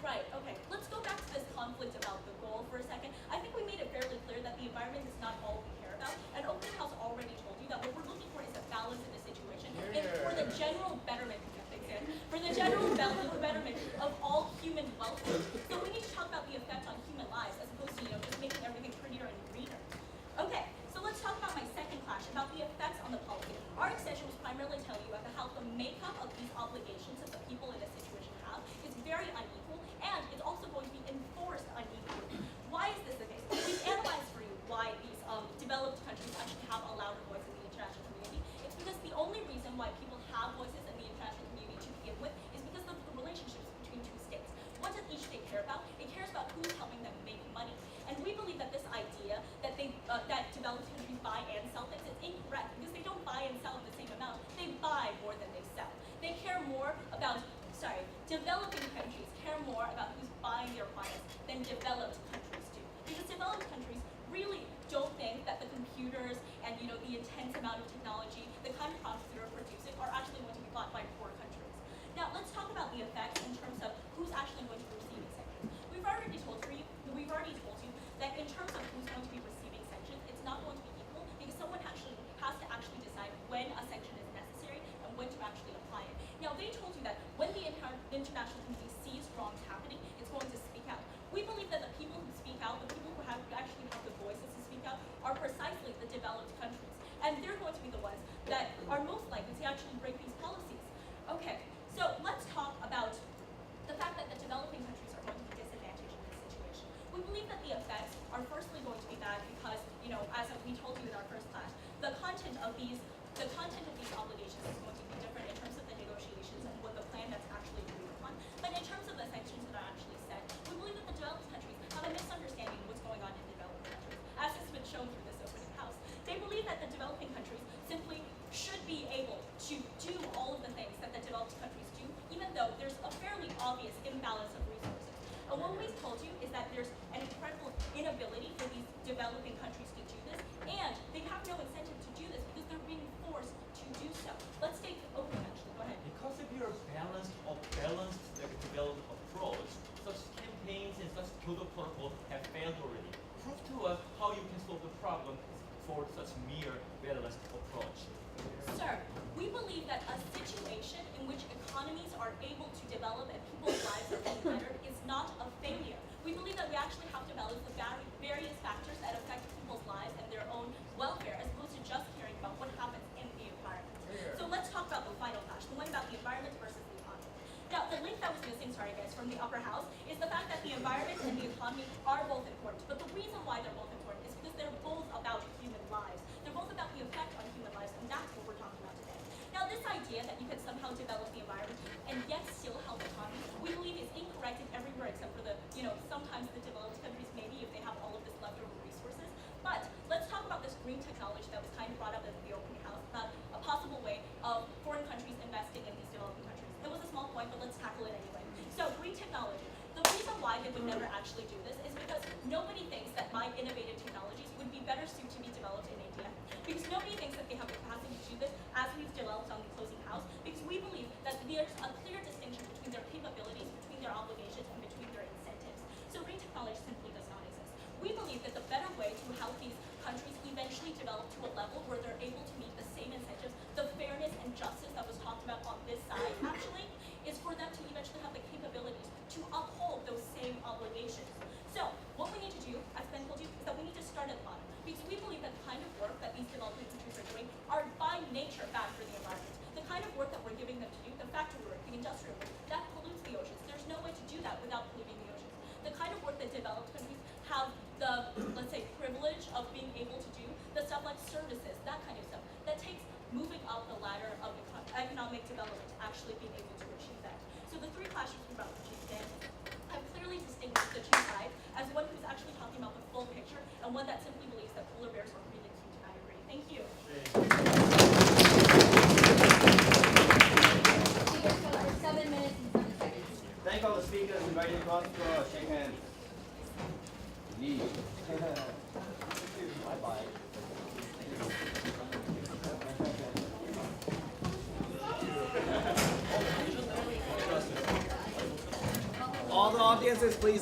Right, okay. Let's go back to this conflict about the goal for a second. I think we made it fairly clear that the environment is not all we care about. And Open House already told you that what we're looking for is a balance in the situation. And for the general betterment, for the general betterment of all human welfare. So we need to talk about the effect on human lives as opposed to, just making everything prettier and greener. Okay, so let's talk about my second clash, about the effects on the policy. Our extension was primarily telling you about how the makeup of these obligations that the people in this situation have is very unequal, and it's also going to be enforced unequally. Why is this the case? We've analyzed for you why these developed countries actually have a louder voice in the international community. It's because the only reason why people have voices in the international community to begin with is because of the relationships between two states. What does each state care about? It cares about who's helping them make money. And we believe that this idea that that developed countries buy and sell things is incorrect, because they don't buy and sell in the same amount. They buy more than they sell. They care more about, developing countries care more about who's buying their products than developed countries do. Because developed countries really don't think that the computers and the intense amount of technology, the kind of products that are producing, are actually going to be bought by poor countries. Now let's talk about the effects in terms of who's actually going to be receiving sanctions. We've already told you that in terms of who's going to be receiving sanctions, it's not going to be equal, because someone has to actually decide when a sanction is necessary and when to actually apply it. Now they told you that when the international community sees wrongs happening, it's going to speak out. We believe that the people who speak out, the people who actually have the voices to speak out, are precisely the developed countries. And they're going to be the ones that are most likely to actually break these policies. Okay, so let's talk about the fact that the developing countries are going to be disadvantaged in this situation. We believe that the effects are firstly going to be bad because, as we told you in our first class, the content of these obligations is going to be different in terms of the negotiations and what the plan that's actually agreed upon. But in terms of the sanctions that are actually set, we believe that the developed countries have a misunderstanding of what's going on in developing countries, as has been shown through this opening house. They believe that the developing countries simply should be able to do all of the things that the developed countries do, even though there's a fairly obvious imbalance of resources. And what we've told you is that there's an incredible inability for these developing countries to do this, and they have no incentive to do this because they're being forced to do so. Let's take Open, actually. Go ahead. Because of your balanced development approach, such campaigns and such Kyoto Protocol have failed already. Prove to us how you can solve the problem for such mere balanced approach. Sir, we believe that a situation in which economies are able to develop and people's lives are being bettered is not a failure. We believe that we actually have to balance the various factors that affect people's lives and their own welfare, as opposed to just caring about what happens in the environment. So let's talk about the final clash, the one about the environment versus the economy. Now, the link that was missing, from the upper house is the fact that the environment and the economy are both important. But the reason why they're both important is because they're both about human lives. They're both about the effect on human lives, and that's what we're talking about today. Now, this idea that you can somehow develop the environment and yet still help the economy, we believe is incorrect in everywhere except for the, sometimes the developed countries, maybe if they have all of this leftover resources. But let's talk about this green technology that was kind of brought up at the opening house, about a possible way of foreign countries investing in these developing countries. It was a small point, but let's tackle it anyway. So, green technology. The reason why they would never actually do this is because nobody thinks that my innovative technologies would be better suited to be developed in India. Because nobody thinks that they have the capacity to do this as we've developed on the closing house. Because we believe that there's a clear distinction between their capabilities, between their obligations, and between their incentives. So green technology simply does not exist. We believe that the better way to help these countries eventually develop to a level where they're able to meet the same incentives, the fairness and justice that was talked about on this side, actually, is for them to eventually have the capabilities to uphold those same obligations. So, what we need to do, as Ben told you, is that we need to start at the bottom. Because we believe that the kind of work that these developing countries are doing are by nature bad for the environment. The kind of work that we're giving them to do, the factory work, the industrial work, that pollutes the oceans. There's no way to do that without polluting the oceans. The kind of work that developed countries have the, let's say, privilege of being able to do, the stuff like services, that kind of stuff, that takes moving up the ladder of economic development to actually being able to achieve that. So the three clashes we brought to today, I've clearly distinguished the two sides as one who's actually talking about the full picture and one that simply believes that polar bears are really cute, and I agree. Thank you. Speakers for 7 minutes and 7 seconds. Thank all the speakers invited to us to shake hands. Leave. Bye-bye. all the audiences, please.